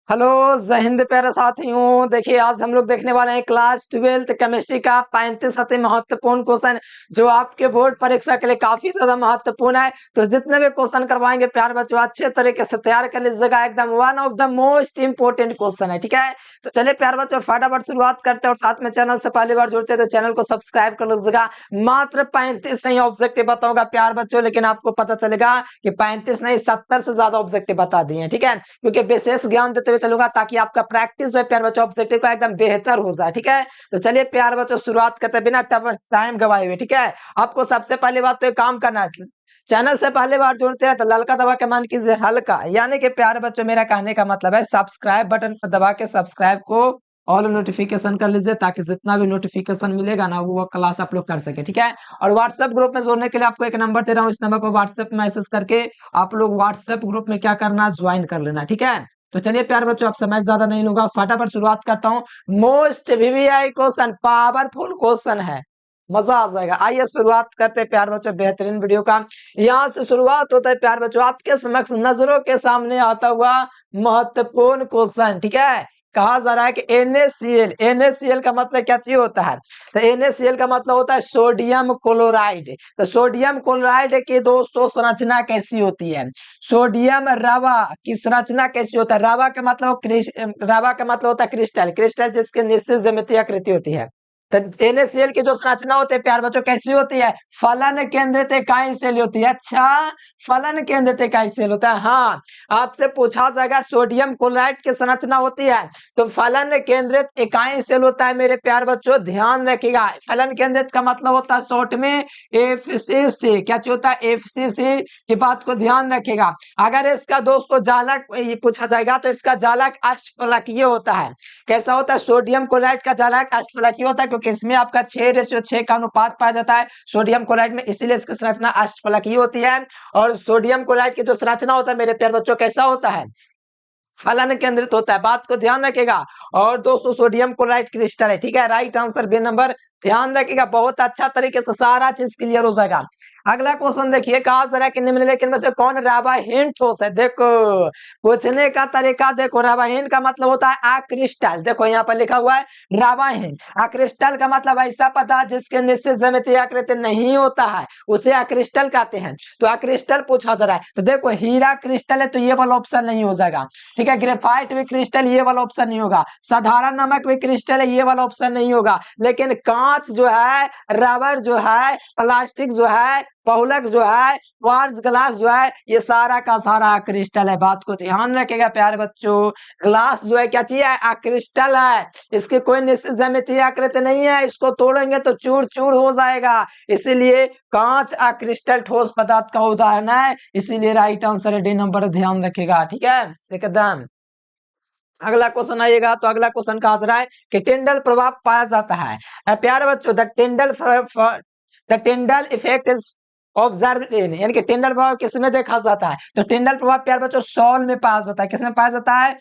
Hello जय हिंद प्यारे साथियों। देखिए आज हम लोग देखने वाले हैं क्लास 12th केमिस्ट्री का 35 अति महत्वपूर्ण क्वेश्चन जो आपके बोर्ड परीक्षा के लिए काफी ज्यादा महत्वपूर्ण है। तो जितने भी क्वेश्चन करवाएंगे प्यारे बच्चों अच्छे तरीके से तैयार कर लीजिएगा। एकदम one of the most important question है, ठीक है। तो चलिए प्यारे बच्चों फटाफट शुरुआत करते हैं और साथ में चैनल से पहली बार जुड़ते हैं तो चैनल को सब्सक्राइब कर लीजिएगा। मात्र 35 नहीं ऑब्जेक्टिव बताऊंगा प्यार बच्चों, लेकिन आपको पता चलेगा कि 35 नहीं 70 से ज्यादा ऑब्जेक्टिव बता दिए, ठीक है। क्योंकि विशेष ज्ञान देते हुए चलूंगा ताकि आपका प्रैक्टिस जो है प्यार बच्चों ऑब्जेक्टिव का एकदम बेहतर हो जाए, ठीक है। तो चलिए प्यार बच्चों शुरुआत करते हैं बिना टाइम गवाए हुए, ठीक है। आपको सबसे पहली बात तो एक काम करना है, चैनल से पहले बार जुड़ते हैं तो ललका दबा के मान कीजिए हल्का, यानी कि प्यारे बच्चों मेरा कहने का मतलब है सब्सक्राइब बटन पर दबा के सब्सक्राइब को ऑल नोटिफिकेशन कर लीजिए ताकि जितना भी नोटिफिकेशन मिलेगा ना वो क्लास आप लोग कर सके, ठीक है। और व्हाट्सएप ग्रुप में जोड़ने के लिए आपको एक नंबर दे रहा हूँ, इस नंबर पर व्हाट्सएप मैसेज करके आप लोग व्हाट्सएप ग्रुप में क्या करना ज्वाइन कर लेना, ठीक है। तो चलिए प्यार बच्चों आप समय ज्यादा नहीं लूंगा, फटाफट शुरुआत करता हूँ। Most VVI question powerful question है, मजा आ जाएगा। आइए शुरुआत करते हैं प्यार बच्चों बेहतरीन वीडियो का। यहाँ से शुरुआत होता है प्यार बच्चों आपके समक्ष नजरों के सामने आता हुआ महत्वपूर्ण क्वेश्चन, ठीक है। कहा जा रहा है कि NaCl, NaCl का मतलब क्या चीज होता है? तो NaCl का मतलब होता है सोडियम क्लोराइड। तो सोडियम क्लोराइड की दोस्तों संरचना कैसी होती है? सोडियम रवा की संरचना कैसी होता है? रवा का मतलब रवा का मतलब होता है क्रिस्टल, क्रिस्टल जिसके निश्चित ज्यामितीय आकृति होती है। तो NaCl की जो संरचना होती है प्यार बच्चों कैसी होती है? फलन केंद्रित इकाई सेल होती है। अच्छा, फलन केंद्रित इकाई सेल होता है। हाँ, आपसे पूछा जाएगा सोडियम क्लोराइड की संरचना होती है तो फलन केंद्रित इकाई सेल होता है मेरे प्यार बच्चों, ध्यान रखिएगा। फलन केंद्रित का मतलब होता है शॉर्ट में FCC। क्या चीज होता है? FCC। ये बात को ध्यान रखिएगा। अगर इसका दोस्तों जालक ये पूछा जाएगा तो इसका जालक अष्टफलकीय होता है। कैसा होता है? सोडियम क्लोराइड का जालक अष्टफलकीय होता है क्योंकि इसमें आपका 6:6 का अनुपात पाया जाता है सोडियम क्लोराइड में, इसीलिए इसकी संरचना अष्टफलकीय होती है। और सोडियम क्लोराइड की जो संरचना होता है मेरे प्यारे बच्चों कैसा होता है? फलन केंद्रित होता है, बात को ध्यान रखिएगा। और दोस्तों सोडियम क्लोराइड क्रिस्टल है, ठीक है। राइट आंसर बी नंबर, ध्यान रखिएगा। बहुत अच्छा तरीके से सारा चीज क्लियर हो जाएगा। अगला क्वेश्चन देखिए, कहा जा रहा है कि निम्नलिखित में से कौन राबाहीन ठोस है? देखो पूछने का तरीका देखो, राबाहीन का मतलब होता है अक्रिस्टल। देखो यहाँ पर लिखा हुआ है राबाहीन। अक्रिस्टल का मतलब ऐसा पदार्थ जिसके निश्चित ज्यामितीय आकृति नहीं होता है उसे अक्रिस्टल कहते हैं। तो अक्रिस्टल पूछा जा रहा है तो देखो हीरा क्रिस्टल है तो ये वाला ऑप्शन नहीं हो जाएगा, ठीक है। ग्रेफाइट भी क्रिस्टल, ये वाला ऑप्शन नहीं होगा। साधारण नमक भी क्रिस्टल है, ये वाला ऑप्शन नहीं होगा। लेकिन कांच जो है, रबर जो है, प्लास्टिक जो है, बहुलक जो है, क्वार्ट्ज ग्लास जो है, ये सारा का सारा क्रिस्टल है। बात को ध्यान रखिएगा प्यारे बच्चों। ग्लास जो है क्या चीज है? क्रिस्टल है। इसकी कोई निश्चित ज्यामितीय आकृति नहीं है, इसको तोड़ेंगे तो चूर चूर हो जाएगा। इसीलिए कांच क्रिस्टल ठोस पदार्थ का उदाहरण है, इसीलिए राइट आंसर है डी नंबर, ध्यान रखिएगा, ठीक है एकदम। अगला क्वेश्चन आइएगा तो अगला क्वेश्चन कहा जा रहा है कि टिंडल प्रभाव पाया जाता है। प्यारे बच्चों the Tyndall effect is observe in, यानी कि टिंडल प्रभाव किसमें देखा जाता है? तो टिंडल प्रभाव प्यारे बच्चों सॉल में पाया जाता है। किसमें पाया जाता है?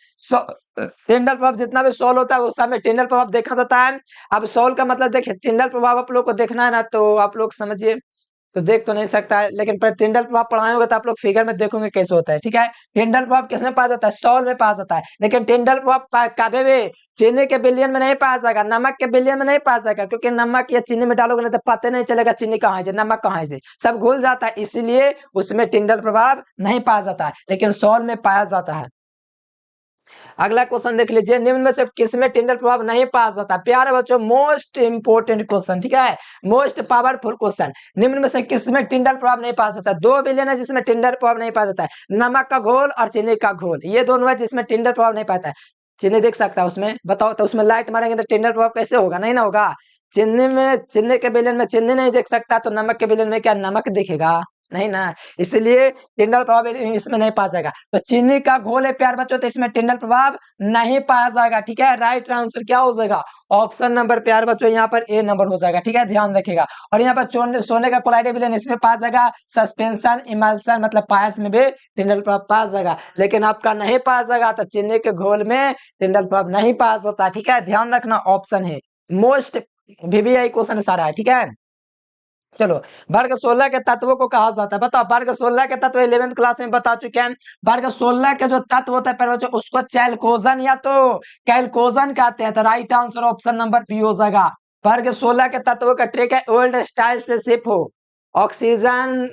टिंडल प्रभाव जितना भी सॉल होता है उस समय टिंडल प्रभाव देखा जाता है। अब सॉल का मतलब देखिए, टिंडल प्रभाव आप लोग को देखना है ना तो आप लोग समझिए, तो देख तो नहीं सकता है लेकिन पर टिंडल प्रभाव पढ़ाए होगा तो आप लोग फिगर में देखोगे कैसे होता है, ठीक है। टिंडल प्रभाव किसमें पाया जाता है? सॉल में पाया जाता है। लेकिन टिंडल प्रभाव कभी भी चीनी के बिलियन में नहीं पाया जाएगा, नमक के बिलियन में नहीं पाया जाएगा, क्योंकि नमक या चीनी में डालोगे नहीं तो पता नहीं चलेगा चीनी कहाँ है नमक कहाँ है, सब घुल जाता है, इसीलिए उसमें टिंडल प्रभाव नहीं पाया जाता है, लेकिन सॉल में पाया जाता है। अगला क्वेश्चन देख लीजिए, निम्न में से किसमें टिंडल प्रभाव नहीं पाया जाता? प्यारे बच्चों मोस्ट इंपोर्टेंट क्वेश्चन, ठीक है, मोस्ट पावरफुल क्वेश्चन। निम्न में से किसमें टिंडल प्रभाव नहीं पाया जाता? दो विलयन है जिसमें टिंडल प्रभाव नहीं पाया जाता है, नमक का घोल और चीनी का घोल, ये दोनों है जिसमें टिंडल प्रभाव नहीं पाता है। चीनी देख सकता है उसमें, बताओ तो उसमें लाइट मारेंगे तो टिंडल प्रभाव कैसे होगा? नहीं ना होगा। चीनी के विलयन में चीनी नहीं देख सकता तो नमक के विलयन में क्या नमक दिखेगा? नहीं ना, इसलिए टिंडल प्रभाव इसमें नहीं पाया जाएगा। तो चीनी का घोल है प्यार बच्चों तो इसमें टिंडल प्रभाव नहीं पाया जाएगा, ठीक है। राइट आंसर क्या हो जाएगा? ऑप्शन नंबर प्यार बच्चों यहाँ पर ए नंबर हो जाएगा, ठीक है, ध्यान रखिएगा। और यहाँ पर सोने का कोलाइडल विलयन इसमें पाया जाएगा। सस्पेंशन इमल्सन मतलब पायस में भी टिंडल प्रभाव पाया जाएगा, लेकिन आपका नहीं पाया जाएगा तो चीनी के घोल में टिंडल प्रभाव नहीं पाया जाता, ठीक है, ध्यान रखना। ऑप्शन है मोस्ट वीवीआई क्वेश्चन सारा है, ठीक है। चलो, वर्ग 16 के तत्वों को कहा जाता है, बताओ वर्ग 16 के तत्व 11th क्लास में बता चुके हैं। वर्ग 16 के जो तत्व होता है पहले बच्चों उसको चैल्कोजन या तो कैल्कोजन कहते हैं, तो right answer option number B हो जाएगा। वर्ग 16 के तत्वों का ट्रिक है ओल्ड स्टाइल से शिफ्ट हो, oxygen,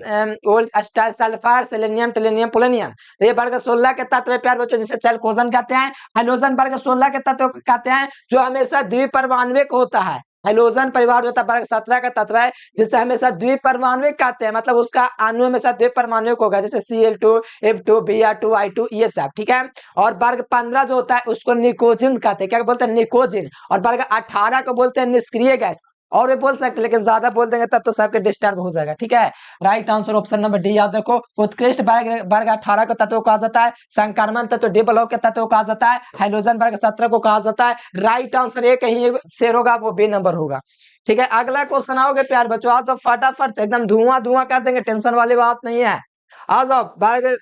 old style sulphur, selenium, tellurium, polonium. तो ये वर्ग 16 के तत्व है प्यार बच्चों, जिसे चैल्कोजन कहते हैं। हाइड्रोजन वर्ग 16 के तत्व को कहते हैं जो हमेशा द्विपरमाण्विक होता है। हाइड्रोजन परिवार जो होता है वर्ग 17 का तत्व है जिसे हमेशा द्विपरमाण्विक कहते हैं, मतलब उसका अणु हमेशा द्विपरमाण्विक होगा, जैसे Cl2, F2, Br2, I2 ये सब, ठीक है। और वर्ग 15 जो होता है उसको निकोजिन कहते हैं, क्या बोलते हैं, निकोजिन। और वर्ग 18 को बोलते हैं निष्क्रिय गैस, और भी बोल सकते लेकिन ज्यादा बोल देंगे तब तो सबके डिस्टर्ब हो जाएगा, ठीक है। Right answer option number D याद रखो। उत्कृष्ट वर्ग 18 का तत्व कहा जाता है, संक्रमण तत्व डी ब्लॉक के तत्व कहा जाता है, हाइड्रोजन वर्ग 17 को कहा जाता है। राइट आंसर एक ही शेर होगा, वो बी नंबर होगा, ठीक है। अगला क्वेश्चन आओगे प्यार बच्चों, आज सब फटाफट से एकदम धुआं धुआं कर देंगे, टेंशन वाली बात नहीं है। आ जाओ, वर्ग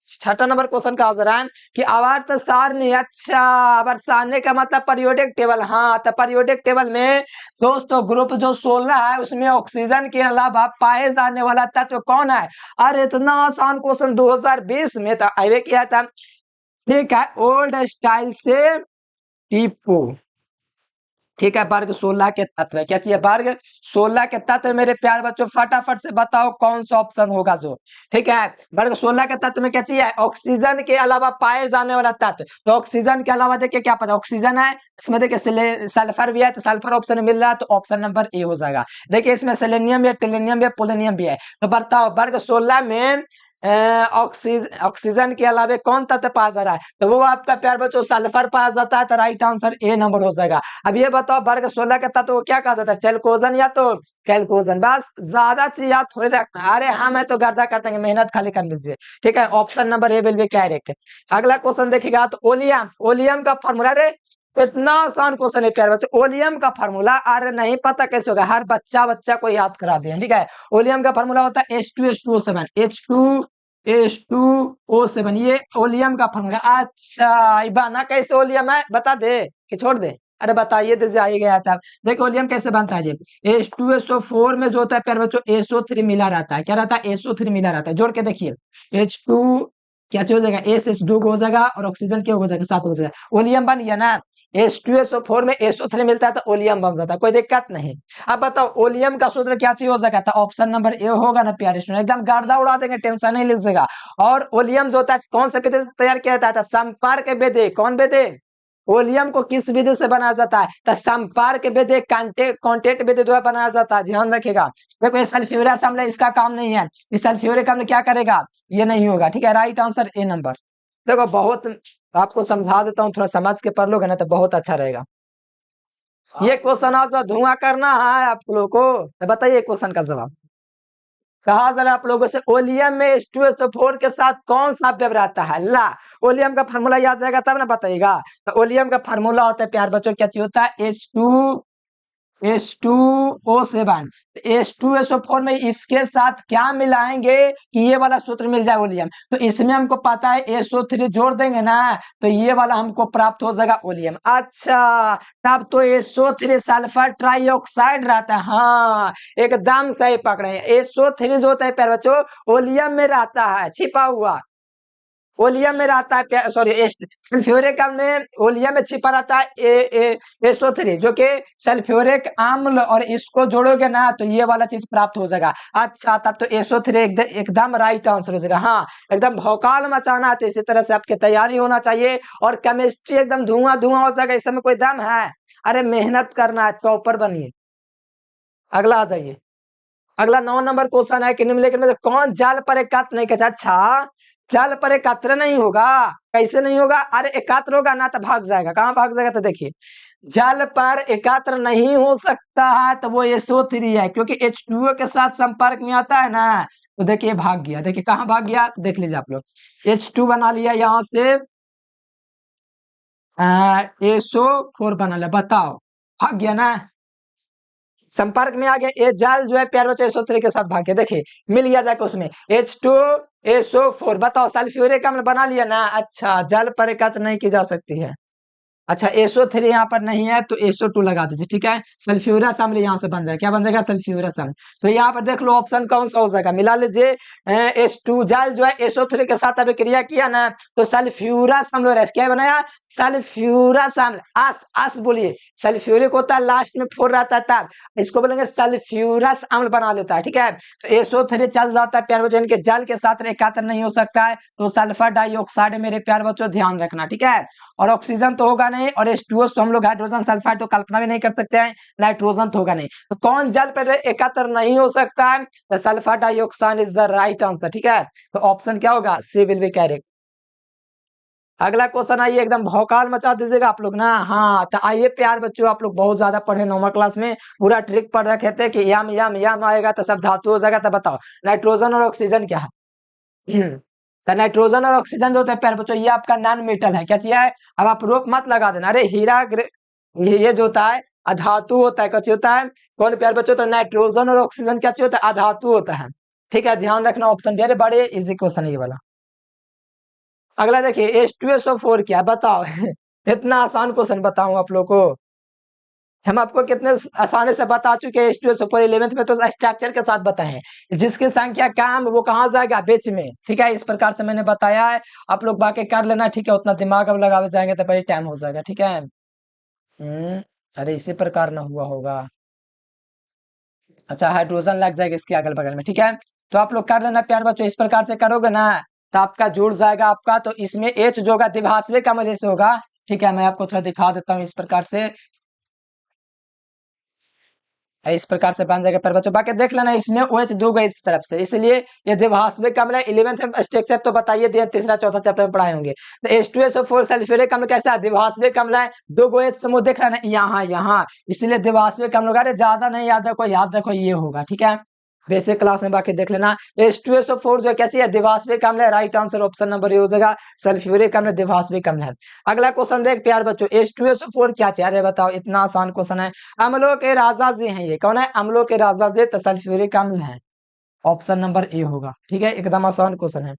6 नंबर क्वेश्चन का आंसर है कि आवर्त सारणी। अच्छा, आवर्त सारणी का मतलब पीरियोडिक टेबल। हाँ, तो पीरियोडिक टेबल में दोस्तों ग्रुप जो 16 है उसमें ऑक्सीजन के अलावा पाए जाने वाला तत्व कौन है। अरे इतना आसान क्वेश्चन 2020 में तो आगे किया था, ठीक है। ओल्ड स्टाइल से टीपू, ठीक है। वर्ग 16 के तत्व है, क्या चाहिए, वर्ग 16 के तत्व। मेरे प्यार बच्चों फटाफट से बताओ कौन सा ऑप्शन होगा जो, ठीक है। वर्ग 16 के तत्व में क्या चाहिए, ऑक्सीजन के अलावा पाए जाने वाला तत्व। तो ऑक्सीजन के अलावा देखिए क्या पता, ऑक्सीजन है इसमें, देखिए सल्फर भी है, तो सल्फर ऑप्शन मिल रहा है, तो ऑप्शन नंबर ए हो जाएगा। देखिए इसमें सेलेनियम भी, टेलेनियम भी, पोलोनियम भी है। तो बताओ वर्ग 16 में ऑक्सीजन के अलावा कौन तत्व पाया जा रहा है, तो वो आपका प्यार बच्चों सल्फर पाया जाता है, तो राइट आंसर ए नंबर हो जाएगा। अब ये बताओ वर्ग 16 के तत्व को क्या कहा जाता है, चैल्कोजन या तो कैल्कोजन। बस ज्यादा चीज याद थोड़ी रखना। अरे हाँ, मैं तो गर्दा कर देंगे, मेहनत खाली कर लीजिए, ठीक है। Option number A will be correct. अगला क्वेश्चन देखिएगा, तो ओलियम, ओलियम का फॉर्मूला, रे इतना आसान क्वेश्चन है प्यार बच्चों। ओलियम का फॉर्मूला, अरे नहीं पता कैसे होगा, हर बच्चा बच्चा को याद करा दिया, ठीक है। ओलियम का फॉर्मूला होता है H2SO7, H2SO7, ये ओलियम का फॉर्मूला। अच्छा, इबाना कैसे ओलियम है बता दे कि छोड़ दे, अरे बताइए तो जाइए गया था। देखो ओलियम कैसे बनता है जी, H2SO4 में जो होता है प्यार बच्चों SO3 मिला रहता है, क्या रहता है, SO3 मिला रहता है। जोड़ के देखिए, H2 क्या हो जाएगा, S2 हो जाएगा, और ऑक्सीजन क्या हो जाएगा, 7 हो जाएगा। ओलियम बन गया ना, H2SO4 में SO3 मिलता है तो ओलियम बन जाता है, कोई दिक्कत नहीं। अब बताओ ओलियम का सूत्र क्या चाहिए हो जाएगा, था ऑप्शन नंबर ए होगा ना प्यारे स्टूडेंट, एकदम गर्दा उड़ा देंगे, टेंशन नहीं लीजिएगा। और ओलियम जो होता है कौन से विधि से तैयार किया जाता है, संपर्क विधि। कौन विधि, ओलियम को किस विधि से बनाया जाता है, तो संपर्क विधि, कॉन्टेक्ट विधि द्वारा बनाया जाता है, ध्यान रखिएगा। देखो ये सल्फ्यूरिक अम्ल इसका काम नहीं है, इस सल्फ्यूरिक अम्ल क्या करेगा, ये नहीं होगा, ठीक है। Right answer A number. देखो बहुत आपको समझा देता हूँ, थोड़ा समझ के पढ़ लोगे ना तो बहुत अच्छा रहेगा। ये क्वेश्चन आज धुआं करना है आप लोगों को, तो बताइए क्वेश्चन का जवाब। कहा जरा आप लोगों से, ओलियम में H2SO4 के साथ कौन सा अवयव रहता है। ला, ओलियम का फार्मूला याद रहेगा तब ना बताइएगा। तो ओलियम का फार्मूला होता है प्यार बच्चों, क्या चीज होता है, H2O7। H2SO4 में इसके साथ क्या मिलाएंगे कि ये वाला सूत्र मिल जाए ओलियम, तो इसमें हमको पता है SO3 जोड़ देंगे ना, तो ये वाला हमको प्राप्त हो जाएगा ओलियम। अच्छा, तब तो SO3 सल्फर ट्राइऑक्साइड रहता है। हाँ, एकदम सही पकड़े हैं। SO3 जो होता है प्यारे बच्चों ओलियम में रहता है, छिपा हुआ ओलियम में रहता है, सॉरी सल्फ्यूरिक अम्ल में ओलियम में छिपा रहता है SO3, जो कि सल्फ्यूरिक अम्ल, और इसको जोड़ोगे ना तो ये वाला चीज प्राप्त हो जाएगा। अच्छा, तब तो SO3 एकदम राइट आंसर हो जाएगा। हाँ, एकदम भौकाल मचाना है, तो इसी तरह से आपकी तैयारी होना चाहिए, और केमिस्ट्री एकदम धुआं धुआं हो जाएगा, इस समय कोई दम है। अरे मेहनत करना है, टॉपर बनिए। अगला आ जाइए, अगला 9 नंबर क्वेश्चन है कि निम्नलिखित में से कौन जल पर एकत्र नहीं कहता। अच्छा, जल पर एकत्र नहीं होगा, कैसे नहीं होगा, अरे एकत्र होगा ना तो भाग जाएगा, कहां भाग जाएगा, तो देखिए जल पर एकत्र नहीं हो सकता है, तो वो SO3 है, क्योंकि H2O के साथ संपर्क में आता है ना, तो देखिए भाग गया। देखिए कहां भाग गया, देख लीजिए आप लोग, H2 बना लिया यहां से, SO4 बना लिया, बताओ भाग गया ना, संपर्क में आ गया। ये जल जो है प्यार बच्चों SO3 के साथ भाग गया, देखिए मिल गया जाकर उसमें H2SO4। बताओ सल्फ्यूरिक अम्ल बना लिया ना। अच्छा, जल पर एकत्र नहीं की जा सकती है, अच्छा SO3 यहाँ पर नहीं है तो SO2 लगा दीजिए, ठीक है। सल्फ्यूरस अम्ल यहाँ से बन जाएगा, क्या बन जाएगा? सल्फ्यूरस अम्ल। तो यहाँ पर देख लो ऑप्शन कौन सा हो जाएगा, मिला लीजिए। H2 जल जो है SO3 के साथ अभिक्रिया किया ना तो सल्फ्यूरस अम्ल हो रहा है। क्या बनाया? सल्फ्यूरस अम्ल। अस बोलिए, सल्फ्यूरिक होता है लास्ट में 4 रहता है तब, इसको बोलेंगे सल्फ्यूरस अम्ल बना लेता है, ठीक है। तो SO3 चल जाता है प्यारे बच्चों, इनके जल के साथ एकात्र नहीं हो सकता है तो सल्फर डाइऑक्साइड मेरे प्यारे बच्चों ध्यान रखना, ठीक है। और ऑक्सीजन तो होगा नहीं, और H2O तो हम लोग हाइड्रोजन सल्फाइड तो कल्पना भी नहीं कर सकते हैं, नाइट्रोजन तो होगा नहीं। तो कौन जल पर एकत्र नहीं हो सकता है? तो sulphur dioxide is the right answer, ठीक है। तो ऑप्शन क्या होगा? सी विल बी करेक्ट। अगला क्वेश्चन आइए, एकदम भौकाल मचा दीजिएगा आप लोग ना। हाँ तो आइए प्यार बच्चों, आप लोग बहुत ज्यादा पढ़े 9वीं क्लास में, पूरा ट्रिक पढ़ रखे थे कि यम यम यम आएगा तो सब धातु हो जाएगा। तो बताओ नाइट्रोजन और ऑक्सीजन क्या है? तो नाइट्रोजन और ऑक्सीजन जो होता है प्यार बच्चों ये आपका नॉन मेटल है, क्या चीज है? अब आप रोक मत लगा देना, अरे ये जो होता है अधातु होता है, क्या चीज होता है? कौन प्यार बच्चों? तो नाइट्रोजन और ऑक्सीजन क्या चीज होता है? अधातु होता है, ठीक है। ध्यान रखना ऑप्शन भी, अरे बड़े इजी क्वेश्चन है ये वाला। अगला देखिए H2SO4 क्या, बताओ। इतना आसान क्वेश्चन बताऊं आप लोग को, हम आपको कितने आसानी से बता चुके हैं। H2SO4 11th में तो स्ट्रक्चर के साथ बताए हैं, जिसकी संख्या कम वो कहाँ जाएगा? बीच में, ठीक है। इस प्रकार से मैंने बताया है, आप लोग बाकी कर लेना, ठीक है। उतना दिमाग अब लगावे जाएंगे तो बड़ी टाइम हो जाएगा, ठीक है। अरे इसी प्रकार ना हुआ होगा। अच्छा हाइड्रोजन लग जाएगा इसके अगल बगल में, ठीक है। तो आप लोग कर लेना प्यार बच्चों, इस प्रकार से करोगे ना तो आपका जुड़ जाएगा आपका। तो इसमें H जो होगा द्विभाषिक अम्ल से होगा, ठीक है। मैं आपको थोड़ा दिखा देता हूँ इस प्रकार से, इस प्रकार से बन जाएगा प्यार बच्चों। बाकी देख लेना इसमें OH दो गए इस तरफ से, इसलिए ये द्विभाषिक अम्ल है। 11th स्ट्रक्चर तो बताइए दिया, तीसरा चौथा चैप्टर में पढ़ाए होंगे। तो H2SO4 सल्फ्यूरिक अम्ल कैसा है? द्विभाषिक अम्ल है, दो OH समूह देख रहे हैं यहाँ यहाँ, इसलिए द्विभाषिक अम्ल होगा। ज्यादा नहीं याद रखो ये होगा, ठीक है। बेसिक क्लास में बाकी देख लेना। H2SO4 जो कैसी है? द्विभाषिक अम्ल है, राइट आंसर ऑप्शन नंबर ये हो जाएगा, सल्फ्यूरिक अम्ल द्विभाषिक अम्ल है। अगला क्वेश्चन देख प्यार बच्चों, H2SO4 क्या चाहिए? अरे बताओ, इतना आसान क्वेश्चन है। अम्लों के राजा जी हैं, ये कौन है? अम्लों के राजा जी तो सल्फ्यूरिक अम्ल है, ऑप्शन नंबर ए होगा, ठीक है। एकदम आसान क्वेश्चन है।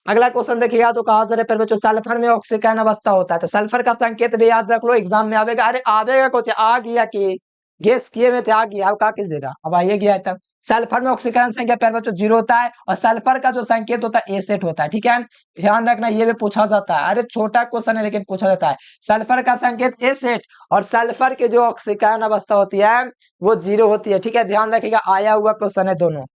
अगला क्वेश्चन देखिएगा तो कहा जा रहा है बच्चों, सल्फर में ऑक्सीकरण अवस्था होता है तो सल्फर का संकेत भी याद रख लो, एग्जाम में आवेगा। अरे आवेगा कुछ आ गया कि गेस किए में थे, आ गया, अब क्या कीजिएगा, अब आइए गया तब। सल्फर में ऑक्सीकरण संख्या प्यारे बच्चों 0 होता है, और सल्फर का जो संकेत होता है ए सेट होता है, ठीक है। ध्यान रखना ये भी पूछा जाता है, अरे छोटा क्वेश्चन है लेकिन पूछा जाता है। सल्फर का संकेत ए सेट, और सल्फर की जो ऑक्सीकरण अवस्था होती है वो 0 होती है, ठीक है। ध्यान रखिएगा, आया हुआ क्वेश्चन है दोनों।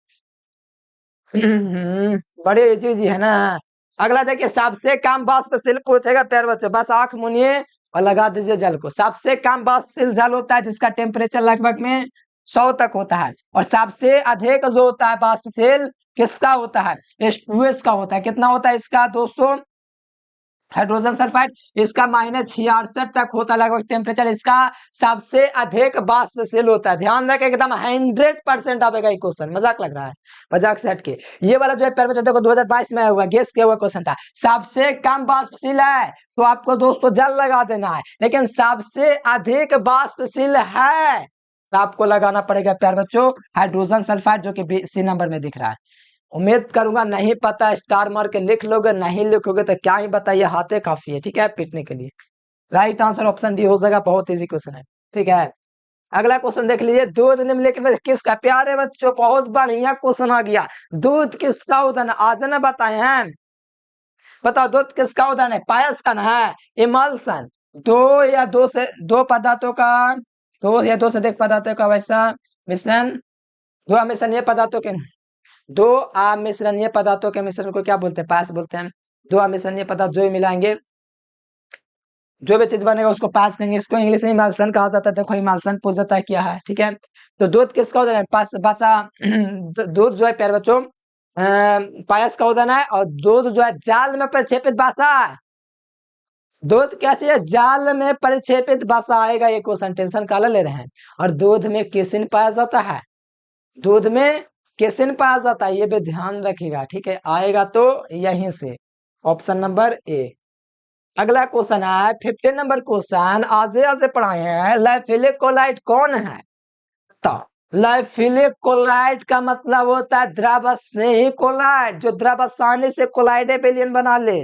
बड़े इजी है ना। अगला देखिए, सबसे कम वाष्पशील पूछेगा प्यारे बच्चों, बस आंख मुनिए और लगा दीजिए जल को। सबसे कम वाष्पशील जल होता है जिसका टेम्परेचर लगभग में 100 तक होता है, और सबसे अधिक जो होता है वाष्पशील किसका होता है? H2S का होता है। कितना होता है इसका दोस्तों? हाइड्रोजन सल्फाइड, इसका -66 तक होता है लगभग टेम्परेचर, इसका सबसे अधिक वाष्पशील होता है। ध्यान रखें, एकदम 100% आएगा ये क्वेश्चन, मजाक लग रहा है, मजाक से हटके। ये वाला जो है प्यारे बच्चों देखो 2022 में आया हुआ, गेस किया हुआ क्वेश्चन था। सबसे कम वाष्पशील है तो आपको दोस्तों जल लगा देना है, लेकिन सबसे अधिक वाष्पशील है तो आपको लगाना पड़ेगा प्यारे बच्चों हाइड्रोजन सल्फाइड, जो कि सी नंबर में दिख रहा है। उम्मीद करूंगा नहीं पता स्टार मार के लिख लोगे, नहीं लिखोगे तो क्या ही बताइए, हाथे काफी है, ठीक है, पीटने के लिए। राइट आंसर ऑप्शन डी हो जाएगा, बहुत इजी क्वेश्चन है, ठीक है। अगला क्वेश्चन देख लीजिए, दूध निम्नलिखित में किसका? प्यारे बच्चों बहुत बढ़िया क्वेश्चन आ गया। दूध किसका उदाहरण आज न बताए हैं? बताओ दूध किसका उदाहरण है? पायस का ना है, इमल्सन। दो पदार्थों का, दो या दो से अधिक पदार्थों का वैसा मिश्रण, दो अमिश्रणीय पदार्थों के, दो अमिश्रणीय पदार्थों के मिश्रण को क्या बोलते हैं? पास बोलते हैं। दो अमिश्रणीय पदार्थ जो मिलाएंगे, जो भी चीज बनेगा उसको पास करेंगे, इसको इंग्लिश में इमल्सन कहा जाता है। देखो इमल्सन पूछ जाता है क्या है, ठीक है। तो दूध किसका उदाहरण है? पास बसा दूध जो है प्यारे बच्चों पायस का उदाहरण है, और दूध जो है जाल में प्रक्षेपित बसा है। दूध क्या चाहिए? जाल में परिक्षेपित बसा आएगा, ये क्वेश्चन टेंशन काला ले रहे हैं। और दूध में किसिन पाया जाता है, दूध में किसिन पाया जाता है, ये भी ध्यान रखिएगा, ठीक है। आएगा तो यहीं से, ऑप्शन नंबर ए। अगला क्वेश्चन है 15 नंबर क्वेश्चन, आज पढ़ाए हैं, लाइफिलिक कोलाइड कौन है? तो लाइफिलिक कोलाइड का मतलब होता है द्रव स्नेही कोलाइड, जो द्रव आसानी से कोलाइड एबिलियन बना ले।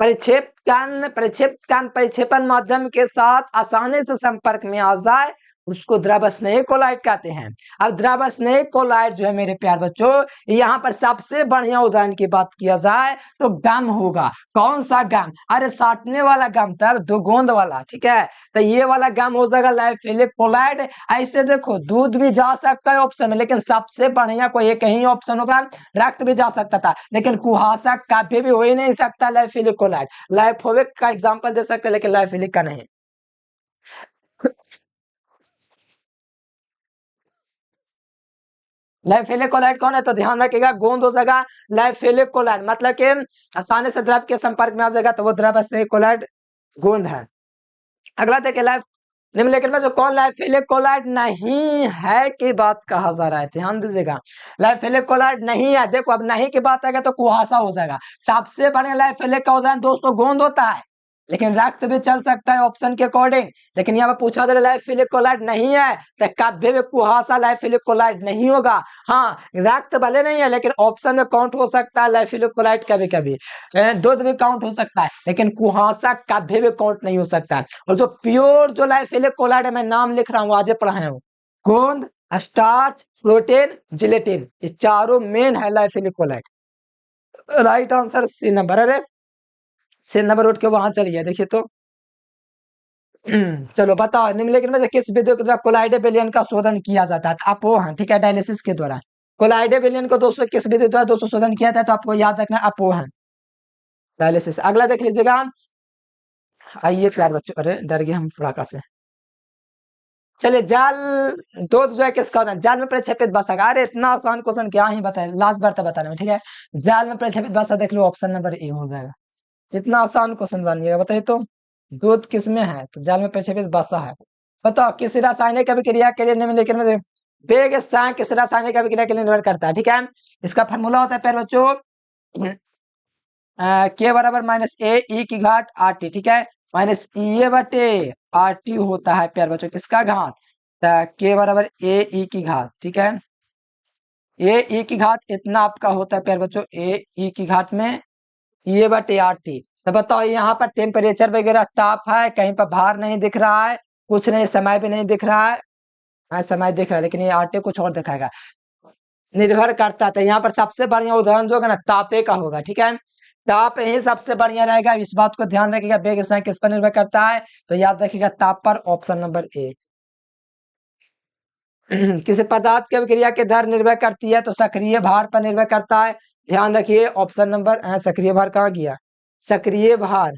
परिक्षेपण परिक्षेपण माध्यम के साथ आसानी से संपर्क में आ जाए उसको द्रव स्नेही कोलाइड कहते हैं। अब द्रव स्नेही कोलाइड जो है मेरे प्यार बच्चों, यहाँ पर सबसे बढ़िया उदाहरण की बात किया जाए तो गम होगा। कौन सा गम? अरे साटने वाला गम, तब दो गोंद वाला, ठीक है। तो ये वाला गम हो जाएगा लाइफिलिक कोलाइड। ऐसे देखो दूध भी जा सकता है ऑप्शन में, लेकिन सबसे बढ़िया कोई एक ही ऑप्शन होगा। रक्त भी जा सकता था, लेकिन कुहासा कभी भी हो ही नहीं सकता लाइफिलिक कोलाइड। लाइफोविक का एग्जाम्पल दे सकते, लेकिन लाइफिलिक का नहीं। लाइफिलिक कोलाइड कौन है? तो ध्यान रखिएगा गोंद हो जाएगा लाइफिलिक कोलाइड, मतलब कि आसानी से द्रव के संपर्क में आ जाएगा तो वो द्रव स्नेही कोलाइड गोंद है। अगला देखिए लाइफ निम्नलिखित में जो कौन लाइफिलिक कोलाइड नहीं है की बात कहा जा रहा है, ध्यान दीजिएगा। लाइफिलिक कोलाइड नहीं है, देखो अब नहीं की बात आएगा तो कुहासा हो जाएगा। सबसे बढ़िया लाइफिलिक का उदाहरण दोस्तों गोंद होता है, लेकिन रक्त भी चल सकता है ऑप्शन के अकॉर्डिंग। लेकिन यहाँ पर पूछा जा रहा है लाइफिलिक कोलाइड नहीं है, तो कभी भी कुहासा लाइफिलिक कोलाइड नहीं होगा। हाँ, रक्त भले नहीं है लेकिन ऑप्शन में काउंट हो सकता है लाइफिलिक कोलाइड, कभी कभी दूध भी काउंट हो सकता है, लेकिन कुहासा कभी भी काउंट नहीं हो सकता। और जो प्योर जो लाइफिलिक कोलाइड है, मैं नाम लिख रहा हूँ, आज पढ़ाए हूँ, गोंद, स्टार्च, प्रोटीन, जिलेटिन, ये चारों मेन है lyophilic colloid. Right answer C number. अरे सी नंबर उठ के वहां चलिए, देखिए तो चलो बताओ निम्नलिखित में से किस विधि के द्वारा कोलाइडे विलयन का शोधन किया जाता है? अपोहन, ठीक है, डायलिसिस के द्वारा। कोलाइडे विलयन को दोस्तों किस विधि द्वारा दोस्तों शोधन किया जाता है? तो आपको याद रखना अपोहन, डायलिसिस। अगला देख लीजिएगा, आइए प्यार बच्चों, अरे डर गए हम पड़ाका से। चलिए जाल दो जो है किसका होता है? जाल में प्रक्षेपित बसा का। अरे इतना आसान क्वेश्चन क्या ही बताए, लास्ट बार तो बताने में, ठीक है। जाल में प्रक्षेपित बसा देख लो, ऑप्शन नंबर ए हो जाएगा। इतना आसान क्वेश्चन जानिएगा, बताइए तो दूध किसमें है? तो जाल में प्रक्षेपित बसा है। बताओ किस रासायनिक अभिक्रिया के लिए निम्नलिखित में से वेग स्थान किस रासायनिक अभिक्रिया के लिए निर्भर करता है? ठीक है, इसका फॉर्मूला होता है प्यारे बच्चों के बराबर माइनस ए ई की घात आर टी, ठीक है, माइनस ए बटे आर टी होता है प्यारे बच्चों किसका घात? के बराबर ए ई की घात, ठीक है। ए ई की घात इतना आपका होता है प्यारे बच्चों, ए ई की घात में ये बटे आर टी। तो बताओ यहाँ पर टेम्परेचर वगैरह साफ है, कहीं पर भार नहीं दिख रहा है, कुछ नहीं, समय भी नहीं दिख रहा है। हाँ समय दिख रहा है, लेकिन ये आर टी कुछ और दिखाएगा, निर्भर करता है। यहाँ पर सबसे बढ़िया उदाहरण जो होगा ना तापे का होगा, ठीक है। ताप ही सबसे बढ़िया रहेगा, इस बात को ध्यान रखिएगा। वेग स्थान किस पर निर्भर करता है? तो याद रखिएगा ताप पर, ऑप्शन नंबर ए। किसी पदार्थ की अभिक्रिया के दर निर्भर करती है? तो सक्रिय भार पर निर्भर करता है, ध्यान रखिए ऑप्शन नंबर। सक्रिय भार कहाँ गया? सक्रिय भार,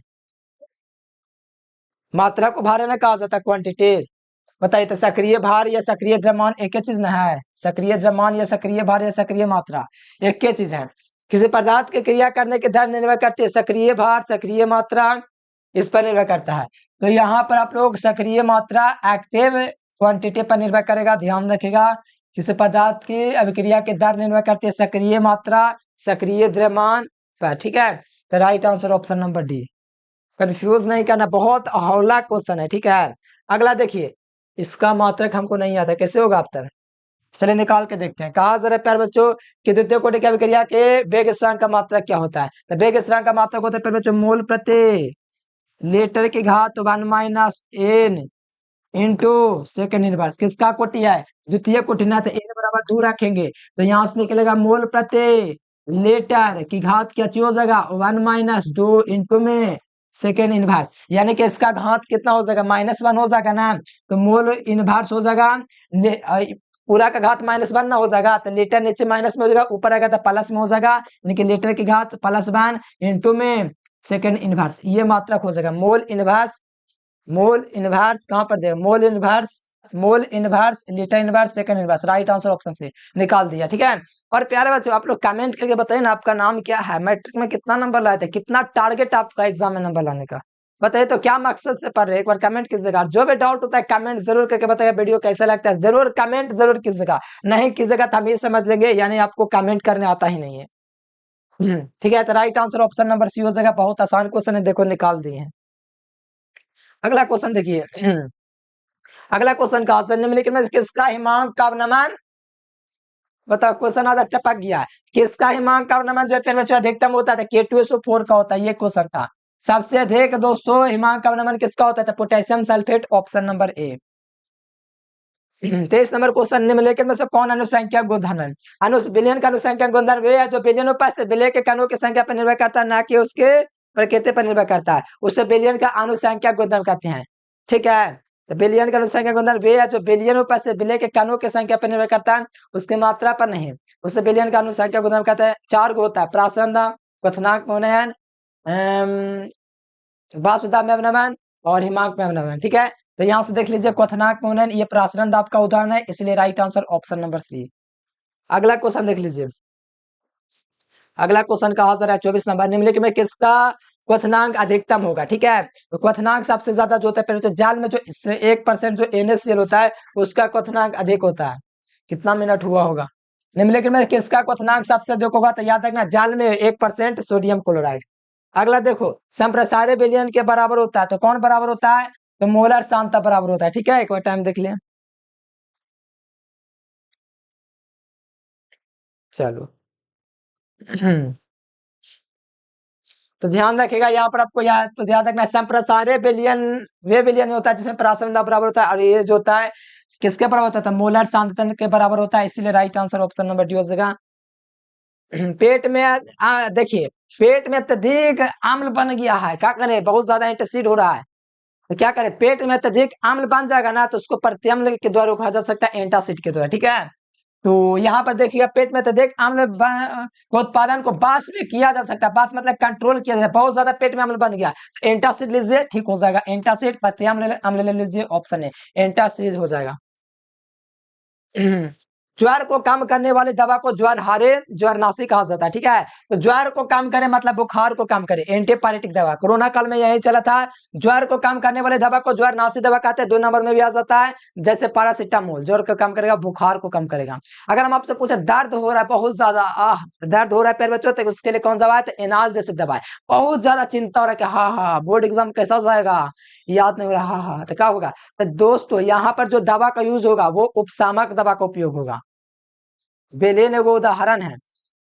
मात्रा को भार ना कहा जाता है, क्वांटिटी। बताइए तो सक्रिय भार या सक्रिय द्रव्यमान एक ही चीज ना है? सक्रिय द्रव्यमान या सक्रिय भार या सक्रिय मात्रा एक ही चीज है। किसी पदार्थ की क्रिया करने के दर निर्भर करती है, सक्रिय भार, सक्रिय मात्रा, इस पर निर्भर करता है। तो यहाँ पर आप लोग सक्रिय मात्रा एक्टिव क्वांटिटी पर निर्भर करेगा, ध्यान रखेगा। किसी पदार्थ की अभिक्रिया के दर निर्भर करती है सक्रिय मात्रा, सक्रिय द्रव्यमान पर, ठीक है। तो right answer option number D. Confuse नहीं करना, बहुत हौला क्वेश्चन है, ठीक है। अगला देखिए, इसका मात्रक हमको नहीं आता, कैसे होगा आप तक? चलिए निकाल के देखते हैं। कहा जरा प्यार बच्चों कि द्वितीय कोटि की अभिक्रिया के वेग स्थिरांक का मात्रक क्या होता है? तो वेग स्थिरांक का मात्रक होता है प्यार बच्चों मोल प्रति लीटर की घात 1 minus N into second inverse. किसका कोटि है? द्वितीय कोटि ना, तो एन बराबर 2 रखेंगे तो यहाँ से निकलेगा मोल प्रति लीटर की घात क्या चीज हो जाएगा? 1 माइनस 2 इंटू में सेकेंड इनवर्स, यानी कि इसका घात कितना हो जाएगा? -1 हो जाएगा ना, तो मोल इनवर्स हो जाएगा, पूरा का घात -1 ना हो जाएगा, तो लीटर नीचे माइनस में हो जाएगा, ऊपर आएगा तो प्लस में हो जाएगा, यानी कि लीटर की घात +1 इंटू में सेकेंड इनवर्स, ये मात्रक हो जाएगा। मोल इनवर्स, मोल इनवर्स कहां पर देगा? Mole inverse, mole inverse, litre inverse, second inverse. Right answer option से निकाल दिया, ठीक है। और प्यारे बच्चों आप लोग कमेंट करके बताइए ना आपका नाम क्या है, मैट्रिक में कितना नंबर लाए थे, कितना टारगेट आपका एग्जाम में नंबर लाने का, बताइए तो क्या मकसद से पढ़ रहे हैं, एक बार कमेंट कीजिएगा। जो भी डाउट होता है कमेंट जरूर करके बताइए, वीडियो कैसा लगता है जरूर कमेंट जरूर कीजिएगा, नहीं कीजिएगा तो हम ये समझ लेंगे यानी आपको कमेंट करने आता ही नहीं है। ठीक है, तो right answer option number C हो जाएगा। बहुत आसान क्वेश्चन है, देखो निकाल दिए हैं। अगला क्वेश्चन देखिए, अगला क्वेश्चन का आंसर निम्नलिखित में किसका हिमांक का अवनमन बताओ क्वेश्चन आधा टपक गया है। किसका हिमांक का नमन जो है बच्चों अधिकतम होता था? K2SO4 का होता है, ये क्वेश्चन था। सबसे अधिक दोस्तों हिमांक का नमन किसका होता था? Potassium sulphate, option number A. 23 number question, निम्नलिखित में से कौन अनुसंख्यक गुणधर्म है? बिलियन का अनुसंख्यक गुणधर्म वे है जो बिलियन उपाय से विलय के कणों की संख्या पर निर्भर करता है, ना कि उसके प्रकृति पर निर्भर करता है। उससे बिलियन का अनुसंख्यक गुणधर्म कहते हैं। ठीक है, तो बिलियन का अनुसंख्यक गुणधर्म वे है जो बिलियन उपाय से विलय के कणों की संख्या पर निर्भर करता है, उसकी मात्रा पर नहीं। उससे बिलियन का अनुसंख्यक गुणधर्म कहते हैं। 4 गो होता है, प्रासंद, क्वथनांक मूल्यांकन, वासुदा में नमन और हिमांक में नमन। ठीक है, तो यहां से देख लीजिए क्वथनांक मूल्यांकन ये प्रासंद आपका उदाहरण है, इसलिए right answer option number C. अगला क्वेश्चन देख लीजिए। अगला क्वेश्चन कहा जा रहा है 24 नंबर, निम्नलिखित में किसका क्वथनांक अधिकतम होगा? ठीक है, तो क्वथनांक सबसे ज्यादा जो होता है जाल में जो 1% जो NaCl होता है उसका क्वथनांक अधिक होता है। कितना मिनट हुआ होगा? निम्नलिखित में किसका क्वथनांक सबसे अधिक होगा? तो याद रखना जाल में 1% सोडियम क्लोराइड। अगला देखो, संप्रसार्य विलयन के बराबर होता है, तो कौन बराबर होता है? तो मोलर सांद्रता बराबर होता है। ठीक है, एक बार टाइम देख लें। चलो तो ध्यान रखिएगा यहाँ पर आपको याद तो ध्यान रखना, संप्रसार्य विलयन वे विलयन होता है जिसमें प्रासंदा बराबर होता है, और ये जो होता है किसके बराबर होता है? मोलर सांद्रता के बराबर होता है, इसीलिए right answer option number D हो जाएगा। पेट में देखिए, पेट में अत्यधिक अम्ल बन गया है, क्या करें? बहुत ज्यादा एंटासिड हो रहा है, तो क्या करें? पेट में अत्यधिक अम्ल बन जाएगा ना, तो उसको प्रत्यम्ल के द्वारा रोका जा सकता है, एंटासिड के द्वारा। ठीक है, तो यहाँ पर देखिए पेट में अत्यधिक अम्ल को उत्पादन को बास में किया जा सकता है, बास मतलब कंट्रोल किया जाए। बहुत ज्यादा पेट में अम्ल बन गया, एंटासिड लीजिए, ठीक हो जाएगा। एंटासिड प्रत्यम्ल अम्ल ले लीजिए, ऑप्शन है एंटासिड हो जाएगा। ज्वर को कम करने वाली दवा को ज्वरहारे ज्वरनाशी कहा जाता है। ठीक है, तो ज्वर को कम करे मतलब बुखार को कम करे, एंटीपायरेटिक दवा। कोरोना काल में यही चला था, ज्वर को कम करने वाली दवा को ज्वरनाशी दवा कहते हैं। 2 नंबर में भी आ जाता है, जैसे पैरासिटामोल ज्वर को कम करेगा, बुखार को कम करेगा। अगर हम आपसे पूछे दर्द हो रहा है बहुत ज्यादा, दर्द हो रहा है पैर बच्चों, तो उसके लिए कौन दवा है? तो एनाल जैसे दवा है। बहुत ज्यादा चिंता हो रहा है कि हाँ बोर्ड एग्जाम कैसा जाएगा, याद नहीं हो रहा, हाँ तो क्या होगा? तो दोस्तों यहाँ पर जो दवा का यूज होगा वो उपशामक दवा का उपयोग होगा। बेलेन वो उदाहरण है,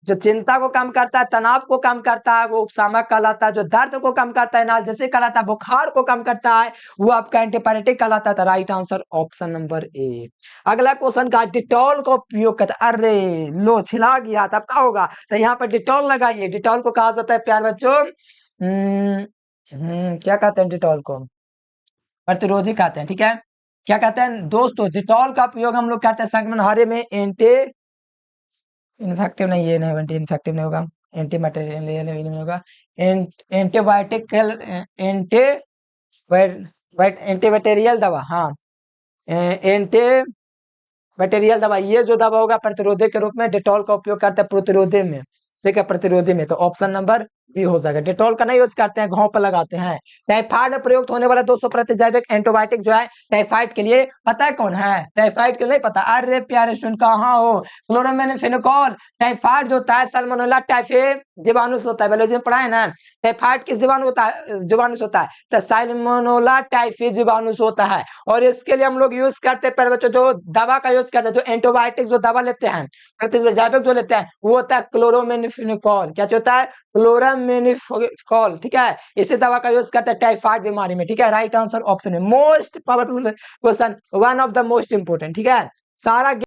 जो चिंता को कम करता है, तनाव को कम करता है, वो उपशामक कहलाता है। जो दर्द को कम करता है, नाल जैसे कहलाता है, बुखार को कम करता है, वो आपका एंटीपायरेटिक कहलाता है। Right answer option number A. अगला क्वेश्चन का डिटॉल का उपयोग करता है। अरे लो छिला गया, तब क्या होगा? तो यहाँ पर डिटॉल लगाइए। डिटॉल को कहा जाता है प्यार बच्चों, क्या कहते हैं डिटॉल को? प्रतिरोधी कहते हैं। ठीक है, क्या कहते हैं दोस्तों? डिटॉल का उपयोग हम लोग करते हैं संक्रमण हारे में, एंटी इन्फेक्टिव नहीं, ये नहीं, एंटी इन्फेक्टिव नहीं होगा, एंटी मटेरियल नहीं होगा, एंटीबायोटिक एंटी एंटीबैक्टीरियल दवा, हाँ एंटी बैक्टीरियल दवा, ये जो दवा होगा प्रतिरोधी के रूप में डिटॉल का उपयोग करते हैं प्रतिरोधी में। ठीक है, प्रतिरोधी में, तो ऑप्शन नंबर बी हो जाएगा। डिटॉल का नहीं यूज करते हैं, घाव पर लगाते हैं। टाइफाइड में प्रयुक्त होने वाला 200 प्रतिजैविक एंटीबायोटिक जो है टाइफाइड के लिए, पता है कौन है? टाइफाइड के लिए पता? अरे प्यारे स्टूडेंट कहाँ हो? क्लोरामेनिफेनिकोल। टाइफाइड जो होता है सल्मोनेला टाइफे जीवाणु से होता है, बायोलॉजी में पढ़ा है ना। टाइफाइड किस जीवाणु होता है? जीवाणु से होता है, तो सल्मोनेला टाइफे जीवाणु से होता है। और इसके लिए हम लोग यूज करते हैं बच्चों, जो दवा का यूज करते हैं, जो एंटीबायोटिक जो दवा लेते हैं, प्रतिजैविक जो लेते हैं, वो होता है क्लोरामेनिफेनिकोल। क्या होता है? क्लोरामेनिफेनिकोल। ठीक है, इसी दवा का यूज करते हैं टाइफाइड बीमारी में। ठीक है, राइट आंसर ऑप्शन है। Most powerful question, one of the most important. ठीक है, सारा